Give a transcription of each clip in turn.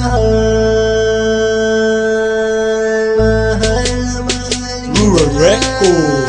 mahal, mahal na mahal kita. Record.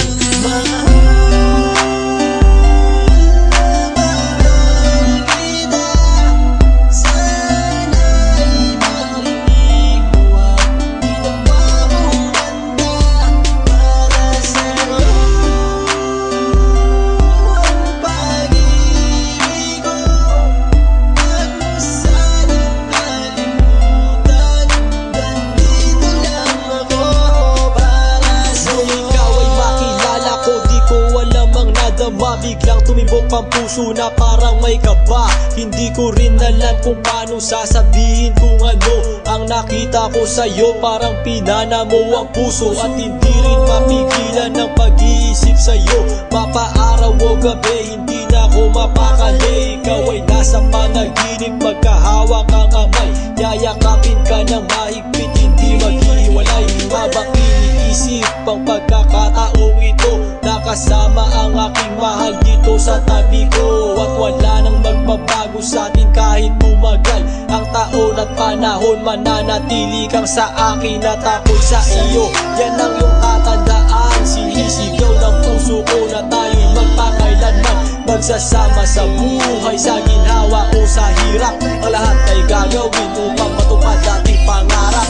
Biglang tumibok ang puso na parang may kaba. Hindi ko rin alam kung paano sasabihin kung ano ang nakita ko sa'yo. Parang pinana mo ang puso at hindi rin mapigilan ng pag-iisip sa'yo. Mapaaraw o gabi, hindi na ako mapakali. Ikaw ay nasa panaginip, magkahawak ang kamay. Yayakapin ka ng mahigpit, hindi maghiwalay. Habang iniisip ang pagkakataong ito, nakasama ang aking mahal dito sa tabi ko. At wala nang magbabago sa atin kahit tumagal ang taon at panahon. Mananatili kang sa akin at ako'y sa iyo. Yan ang iyong tatandaan. Sinisigaw ng puso ko na tayo'y magpakailanman magsasama sa buhay, sa ginhawa o sa hirap. Ang lahat ay gagawin upang matupad ating pangarap.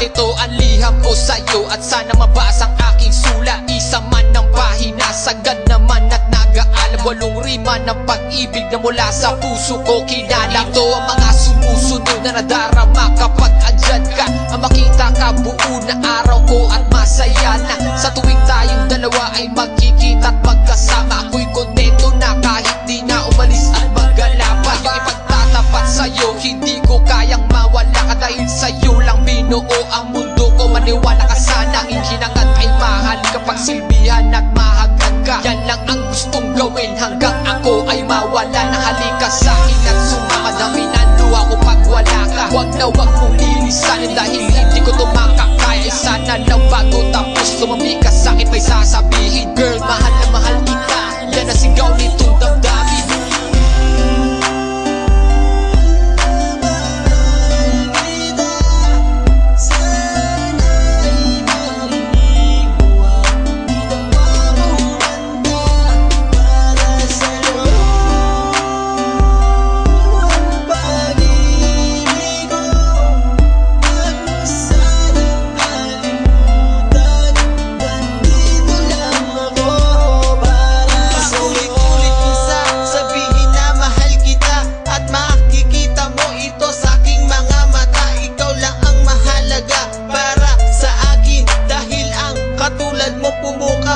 Ito ang liham ko sa'yo at sana mabasang aking sula. Isa man ng pahina, sagad naman at nag-aalab. 8 rima ng pag-ibig na mula sa puso ko kinala. Ito ang mga sumusunod na nadarama kapag andyan ka. Ang makita ka buo na araw ko at masaya na. Sa tuwing tayong dalawa ay magkikita at magkasama. Ako'y kontento na kahit di na umalis at maggala pa. Yung ipagtatapat sa'yo, hindi ko kayang mawala ka. Dahil sa'yo lang binuo ang mundo ko. Maniwala ka sana, ang hinangad ay mahal kapag silbihan at mahagad ka. Yan lang ang gustong gawin hanggang ako ay mawala na. Halika sa'kin at sumama, dami ng luha ko pag wala ka. Huwag na huwag mong lilisanin dahil hindi ko ito makakaya. Sana lang bago tapos lumami ka sa'kin may sasabihin. Girl, mahal na mahal kita, yan ang sigaw nitong damdamin.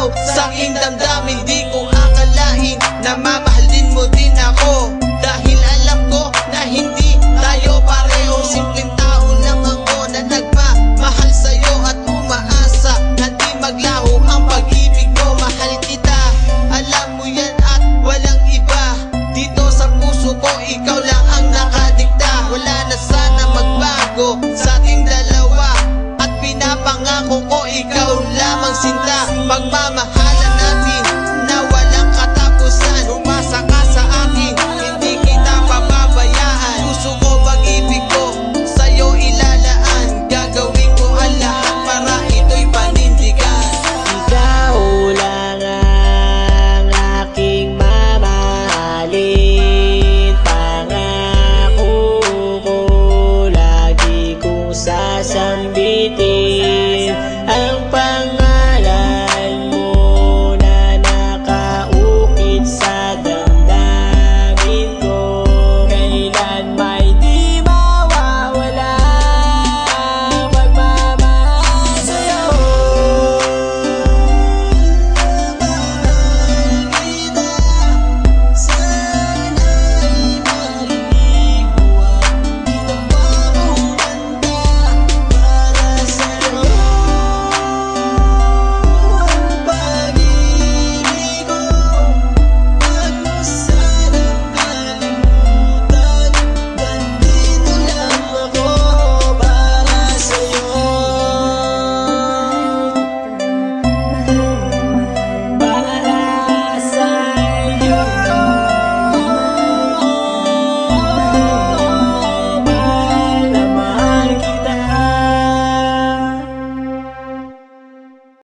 Sa aking damdamin, di ko akalain na mamahal din mo din ako. Dahil alam ko na hindi tayo pareho. Simpleng tao lang ako na nagmamahal sa'yo at umaasa na di maglaho ang pag-ibig ko. Mahal kita, alam mo yan at walang iba. Dito sa puso ko, ikaw lang ang nakadikta. Wala na sana magbago sa ating dalawa at pinapangako ko ikaw lamang sinta. Pagmamahal